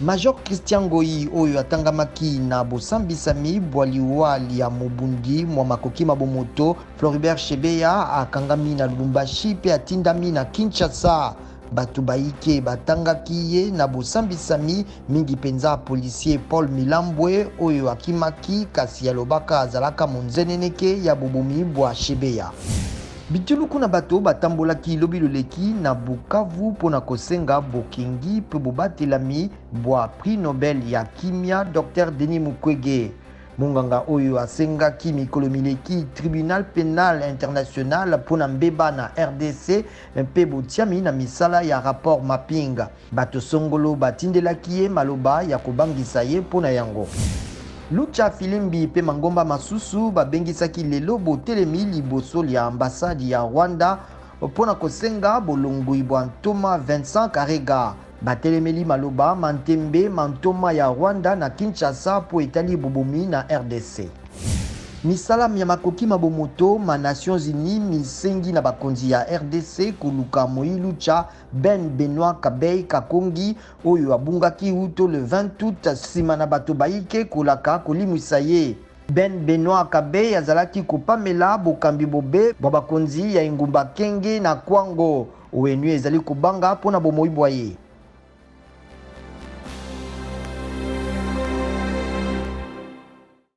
Major Christian Goyi oyo atangamaki na bosambisami bwaliwali ya mobundi mwa makoki mabomoto Floribert Chebeya akangami na Lubumbashi pe atindami na Kinshasa. Batu baike batangaki ye na bosambisami mingi penza policier Paul Milambwe oyo akimaki kasi alobaka azalaka monzeneneke ya bobumi bwa Chebeya. Bituluku na bato batambolaki lobi loleki na Bukavu pona kosenga bokengi pe bobatelami bwa prix Nobel ya kimia Dr Denis Mukwege. Munganga oyo asengaki mikolo mileki Tribunal Penal International pona mbeba na RDC mpe botiami na misala ya rapport mapping. Bato songolo batindelaki ye maloba ya kobangisa ye pona yango. Lucha Filimbi pe Mangomba Masusu babengisaki lelo botelemi liboso ya ambassade ya Rwanda pona kosenga bolongwi bwa Ntoma Vincent Karega. Batelemeli maloba mantembe mantoma ya Rwanda na Kinshasa po etali bobomi na RDC. Misala ya makoki mabomoto ma Nations Unies misengi na bakonzi ya RDC koluka Moi Lucha Ben Benoit Kabey Kakongi oyo abungaki uto le 20 août sima na bato baike kolaka kolimwisa ye. Ben Benoit Kabey azalaki kopamela bokambi bobe bwa bakonzi ya engumba Kenge na Kwango. ONU ezali kobanga pona bomoi bwa ye.